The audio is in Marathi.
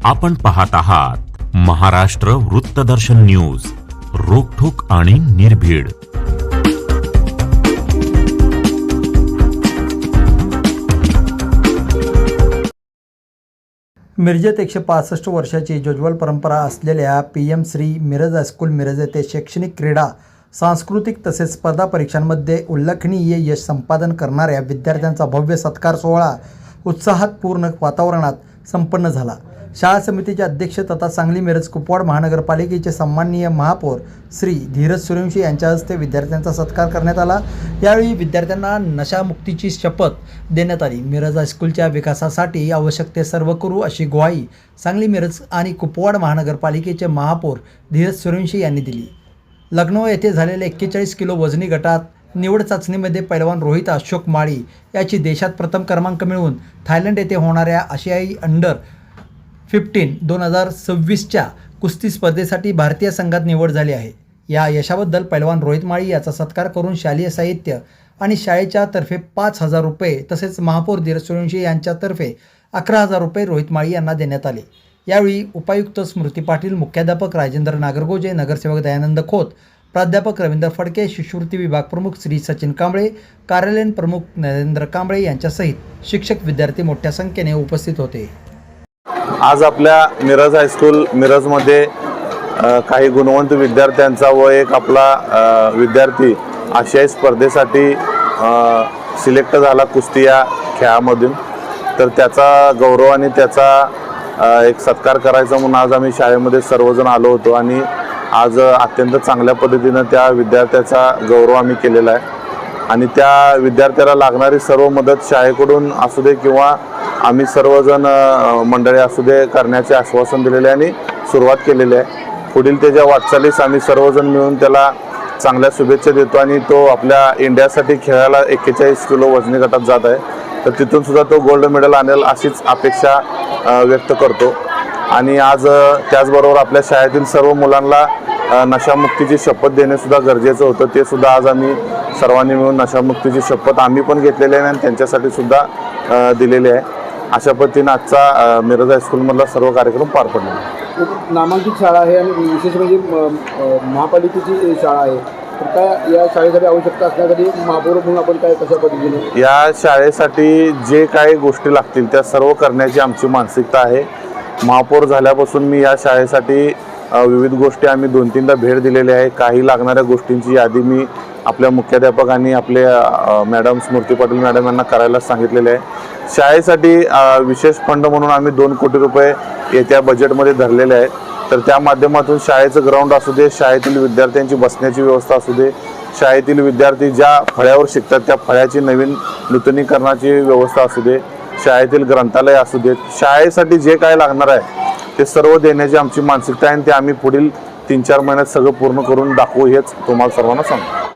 आपण पाहत आहात महाराष्ट्र वृत्तदर्शन न्यूज, रोखठोक आणि निर्भीड। मिरजेत 165 वर्षाची ज्वज्वल परंपरा असलेल्या PM श्री मिरज हायस्कूल मिरज येथे शैक्षणिक, क्रीडा, सांस्कृतिक तसेच स्पर्धा परीक्षांमध्ये उल्लेखनीय यश संपादन करणाऱ्या विद्यार्थ्यांचा भव्य सत्कार सोहळा उत्साहपूर्ण वातावरणात संपन्न झाला। शाळा समितीचे अध्यक्ष तथा सांगली मिरज कुपवाड महानगरपालिकेचे सन्माननीय महापौर श्री धीरज सूर्यवंशी यांच्या हस्ते विद्यार्थ्यांचा सत्कार करण्यात आला। यावेळी विद्यार्थ्यांना नशामुक्तीची शपथ देण्यात आली। मिरज हायस्कूलच्या विकासासाठी आवश्यक ते सर्व करू अशी ग्वाही सांगली मिरज आणि कुपवाड महानगरपालिकेचे महापौर धीरज सूर्यवंशी यांनी दिली। लखनौ येथे झालेल्या 41 किलो वजनी गटात निवड चाचणीमध्ये पैलवान रोहित अशोक माळी याची देशात प्रथम क्रमांक मिळवून थायलंड येथे होणाऱ्या आशियाई अंडर 15 2026च्या कुस्ती स्पर्धेसाठी भारतीय संघात निवड झाली आहे। या यशाबद्दल पैलवान रोहित माळी याचा सत्कार करून शालेय साहित्य आणि शाळेच्या तर्फे 5,000 रुपये तसेच महापौर धीरज सूर्यवंशी यांच्यातर्फे 11,000 रुपये रोहित माळी यांना देण्यात आले। यावेळी उपायुक्त स्मृती पाटील, मुख्याध्यापक राजेंद्र नागरगोजे, नगरसेवक दयानंद खोत, प्राध्यापक रवींद्र फडके, शिष्यवृत्ती विभाग प्रमुख श्री सचिन कांबळे, कार्यालयीन प्रमुख नरेंद्र कांबळे यांच्यासहित शिक्षक, विद्यार्थी मोठ्या संख्येने उपस्थित होते। आज आपल्या मिरज हायस्कूल मिरजमध्ये काही गुणवंत विद्यार्थ्यांचा व एक आपला विद्यार्थी आशियाई स्पर्धेसाठी सिलेक्ट झाला कुस्ती या खेळामधून। तर त्याचा गौरव आणि त्याचा एक सत्कार करायचा म्हणून आज आम्ही शाळेमध्ये सर्वजण आलो होतो आणि आज अत्यंत चांगल्या पद्धतीनं त्या विद्यार्थ्याचा गौरव आम्ही केलेला आहे आणि त्या विद्यार्थ्याला लागणारी सर्व मदत शाळेकडून असू दे किंवा आम्ही सर्वजण मंडळी असू दे करण्याचे आश्वासन दिलेले आणि सुरुवात केलेली आहे। पुढील त्याच्या वाटचालीस आम्ही सर्वजण मिळून त्याला चांगल्या शुभेच्छा देतो आणि तो आपल्या इंडियासाठी खेळायला 41 किलो वजनी गटात जात आहे। तर तिथून सुद्धा तो गोल्ड मेडल आणेल अशीच अपेक्षा व्यक्त करतो। आणि आज त्याचबरोबर आपल्या शाळेतील सर्व मुलांना नशामुक्तीची शपथ देणे सुद्धा गरजेचं होतं। ते सुद्धा आज आम्ही सर्वांनी मिळून नशामुक्तीची शपथ आम्ही पण घेतलेली आहे आणि त्यांच्यासाठी सुद्धा दिलेली आहे। अशा पद्धतीने आजचा मिरज हायस्कूलमधला सर्व कार्यक्रम पार पडला। नामांकित शाळा आहे आणि विशेष म्हणजे महापालिकेची शाळा आहे। तर काय या शाळेसाठी आवश्यकता असण्यासाठी महापौर म्हणून आपण काय कशा पद्धतीने या शाळेसाठी जे काही गोष्टी लागतील त्या सर्व करण्याची आमची मानसिकता आहे। महापौर झाल्यापासून मी या शाळेसाठी विविध गोष्टी आम्ही 2-3दा भेट दिलेली आहे। काही लागणाऱ्या गोष्टींची यादी मी आपल्या मुख्याध्यापक आणि आपले मॅडम स्मृती पाटील मॅडम यांना करायला सांगितलेले आहे। शाळेसाठी विशेष फंड म्हणून आम्ही 2 कोटी रुपये येत्या बजेटमध्ये धरलेले आहेत। तर त्या माध्यमातून शाळेचं ग्राउंड असू दे, शाळेतील विद्यार्थ्यांची बसण्याची व्यवस्था असू दे, शाळेतील विद्यार्थी ज्या फळ्यावर शिकतात त्या फळ्याची नवीन नूतनीकरणाची व्यवस्था असू दे, शाळेतील ग्रंथालय असू देत, शाळेसाठी जे काय लागणार आहे ते सर्व देण्याची आमची मानसिकता आहे आणि ते आम्ही पुढील 3-4 महिन्यात सगळं पूर्ण करून दाखवू हेच तुम्हाला सर्वांना सांगतो।